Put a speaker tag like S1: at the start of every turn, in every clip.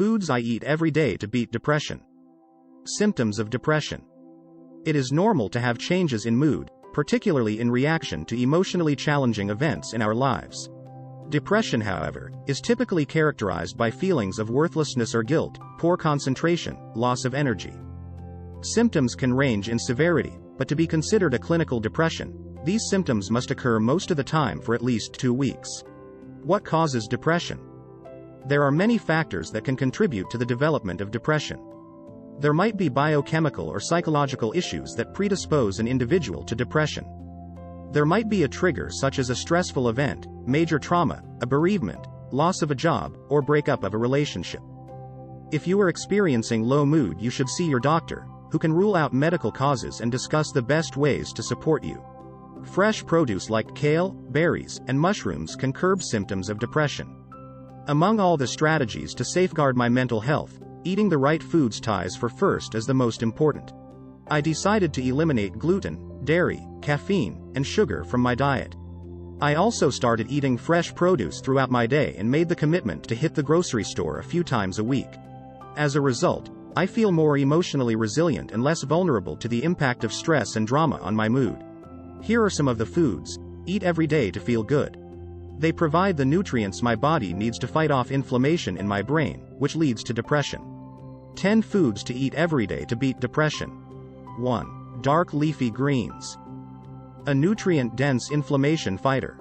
S1: Foods I eat every day to beat depression. Symptoms of depression. It is normal to have changes in mood, particularly in reaction to emotionally challenging events in our lives. Depression, however, is typically characterized by feelings of worthlessness or guilt, poor concentration, loss of energy. Symptoms can range in severity, but to be considered a clinical depression, these symptoms must occur most of the time for at least 2 weeks. What causes depression? There are many factors that can contribute to the development of depression. There might be biochemical or psychological issues that predispose an individual to depression. There might be a trigger such as a stressful event, major trauma, a bereavement, loss of a job, or breakup of a relationship. If you are experiencing low mood, you should see your doctor, who can rule out medical causes and discuss the best ways to support you. Fresh produce like kale, berries, and mushrooms can curb symptoms of depression. Among all the strategies to safeguard my mental health, eating the right foods ties for first is the most important. I decided to eliminate gluten, dairy, caffeine, and sugar from my diet. I also started eating fresh produce throughout my day and made the commitment to hit the grocery store a few times a week. As a result, I feel more emotionally resilient and less vulnerable to the impact of stress and drama on my mood. Here are some of the foods eat every day to feel good. They provide the nutrients my body needs to fight off inflammation in my brain, which leads to depression. 10 foods to eat every day to beat depression. 1. Dark leafy greens. A nutrient-dense inflammation fighter.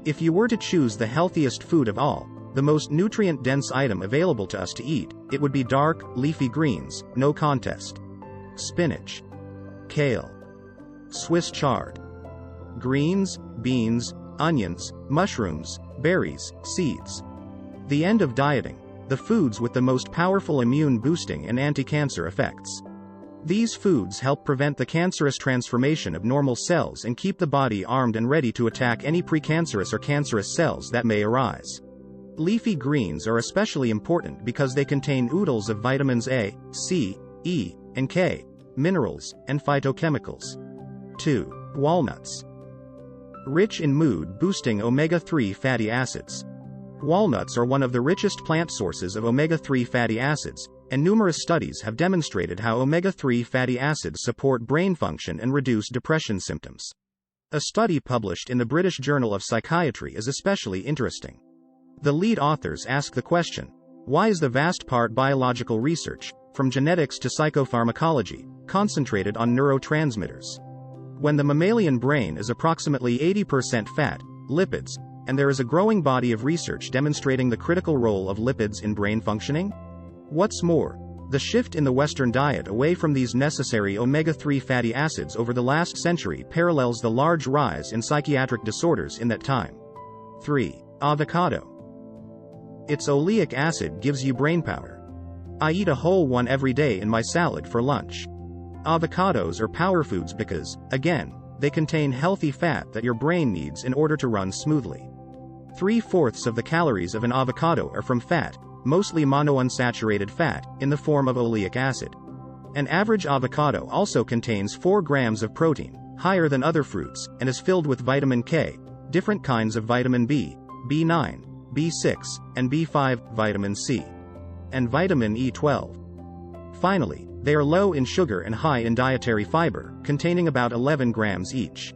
S1: If you were to choose the healthiest food of all, the most nutrient-dense item available to us to eat, it would be dark, leafy greens, no contest. Spinach. Kale. Swiss chard. Greens, beans, onions, mushrooms, berries, seeds. The end of dieting. The foods with the most powerful immune-boosting and anti-cancer effects. These foods help prevent the cancerous transformation of normal cells and keep the body armed and ready to attack any precancerous or cancerous cells that may arise. Leafy greens are especially important because they contain oodles of vitamins A, C, E, and K, minerals, and phytochemicals. 2. Walnuts. Rich in mood-boosting omega-3 fatty acids. Walnuts are one of the richest plant sources of omega-3 fatty acids, and numerous studies have demonstrated how omega-3 fatty acids support brain function and reduce depression symptoms. A study published in the British Journal of Psychiatry is especially interesting. The lead authors ask the question, why is the vast part biological research, from genetics to psychopharmacology, concentrated on neurotransmitters? When the mammalian brain is approximately 80% fat, lipids, and there is a growing body of research demonstrating the critical role of lipids in brain functioning? What's more, the shift in the Western diet away from these necessary omega-3 fatty acids over the last century parallels the large rise in psychiatric disorders in that time. 3. Avocado. Its oleic acid gives you brain power. I eat a whole one every day in my salad for lunch. Avocados are power foods because, again, they contain healthy fat that your brain needs in order to run smoothly. 3/4 of the calories of an avocado are from fat, mostly monounsaturated fat, in the form of oleic acid. An average avocado also contains 4 grams of protein, higher than other fruits, and is filled with vitamin K, different kinds of vitamin B, B9, B6, and B5, vitamin C, and vitamin E12. Finally, they are low in sugar and high in dietary fiber, containing about 11 grams each.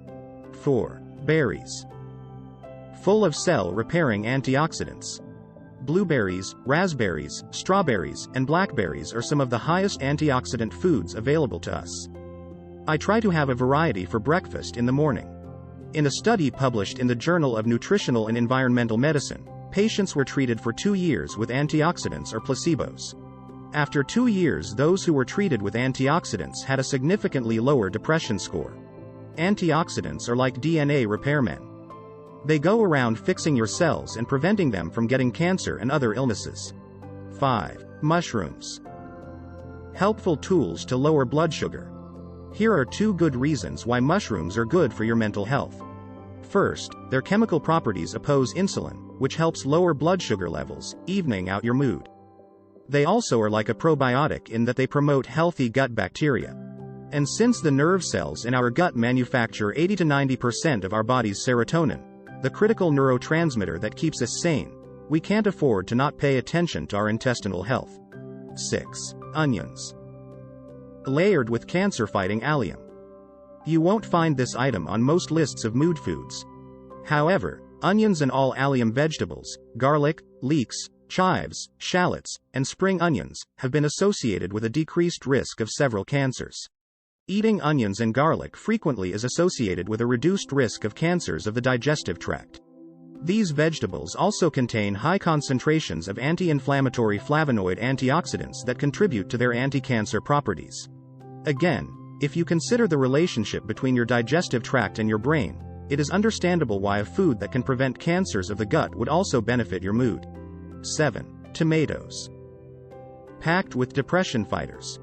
S1: 4. Berries. Full of cell-repairing antioxidants. Blueberries, raspberries, strawberries, and blackberries are some of the highest antioxidant foods available to us. I try to have a variety for breakfast in the morning. In a study published in the Journal of Nutritional and Environmental Medicine, patients were treated for 2 years with antioxidants or placebos. After 2 years, those who were treated with antioxidants had a significantly lower depression score. Antioxidants are like DNA repairmen. They go around fixing your cells and preventing them from getting cancer and other illnesses. 5. Mushrooms. Helpful tools to lower blood sugar. Here are 2 good reasons why mushrooms are good for your mental health. First, their chemical properties oppose insulin, which helps lower blood sugar levels, evening out your mood. They also are like a probiotic in that they promote healthy gut bacteria. And since the nerve cells in our gut manufacture 80 to 90% of our body's serotonin, the critical neurotransmitter that keeps us sane, We can't afford to not pay attention to our intestinal health. 6. Onions. Layered with cancer-fighting allium. You won't find this item on most lists of mood foods. However, onions and all allium vegetables, garlic, leeks, chives, shallots, and spring onions, have been associated with a decreased risk of several cancers. Eating onions and garlic frequently is associated with a reduced risk of cancers of the digestive tract. These vegetables also contain high concentrations of anti-inflammatory flavonoid antioxidants that contribute to their anti-cancer properties. Again, if you consider the relationship between your digestive tract and your brain, it is understandable why a food that can prevent cancers of the gut would also benefit your mood. 7. Tomatoes. Packed with depression fighters.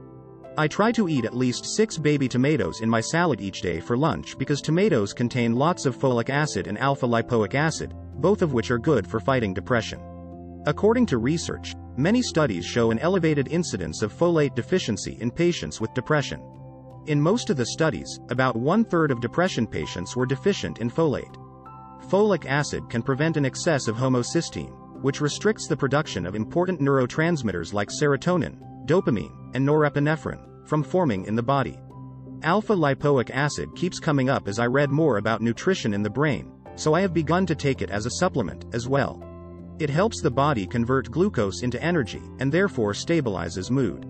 S1: I try to eat at least 6 baby tomatoes in my salad each day for lunch because tomatoes contain lots of folic acid and alpha-lipoic acid, both of which are good for fighting depression. According to research, many studies show an elevated incidence of folate deficiency in patients with depression. In most of the studies, about 1/3 of depression patients were deficient in folate. Folic acid can prevent an excess of homocysteine, which restricts the production of important neurotransmitters like serotonin, dopamine, and norepinephrine, from forming in the body. Alpha-lipoic acid keeps coming up as I read more about nutrition in the brain, so I have begun to take it as a supplement, as well. It helps the body convert glucose into energy, and therefore stabilizes mood.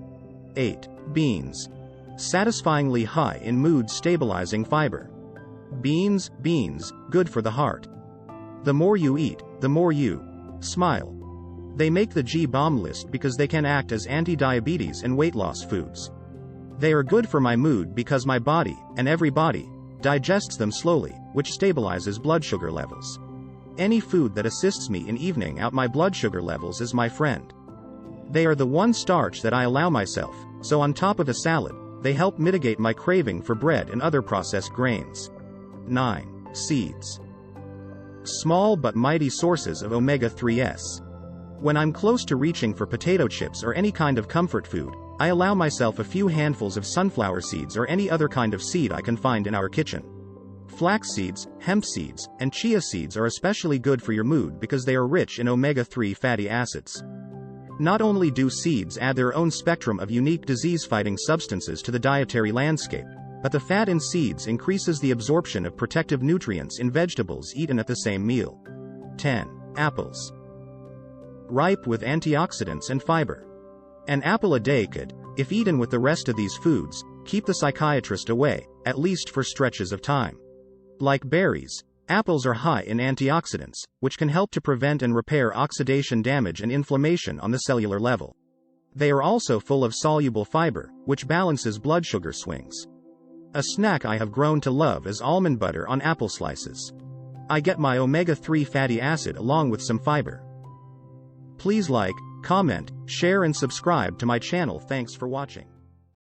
S1: 8. Beans. Satisfyingly high in mood-stabilizing fiber. Beans, good for the heart. The more you eat, the more you smile. They make the G-BOMB list because they can act as anti-diabetes and weight loss foods. They are good for my mood because my body, and every body, digests them slowly, which stabilizes blood sugar levels. Any food that assists me in evening out my blood sugar levels is my friend. They are the one starch that I allow myself, so on top of a salad, they help mitigate my craving for bread and other processed grains. 9. Seeds. Small but mighty sources of omega-3s. When I'm close to reaching for potato chips or any kind of comfort food, I allow myself a few handfuls of sunflower seeds or any other kind of seed I can find in our kitchen. Flax seeds, hemp seeds, and chia seeds are especially good for your mood because they are rich in omega-3 fatty acids. Not only do seeds add their own spectrum of unique disease-fighting substances to the dietary landscape, but the fat in seeds increases the absorption of protective nutrients in vegetables eaten at the same meal. 10. Apples. Ripe with antioxidants and fiber. An apple a day could, if eaten with the rest of these foods, keep the psychiatrist away, at least for stretches of time. Like berries, apples are high in antioxidants, which can help to prevent and repair oxidation damage and inflammation on the cellular level. They are also full of soluble fiber, which balances blood sugar swings. A snack I have grown to love is almond butter on apple slices. I get my omega-3 fatty acid along with some fiber. Please like, comment, share and subscribe to my channel. Thanks for watching.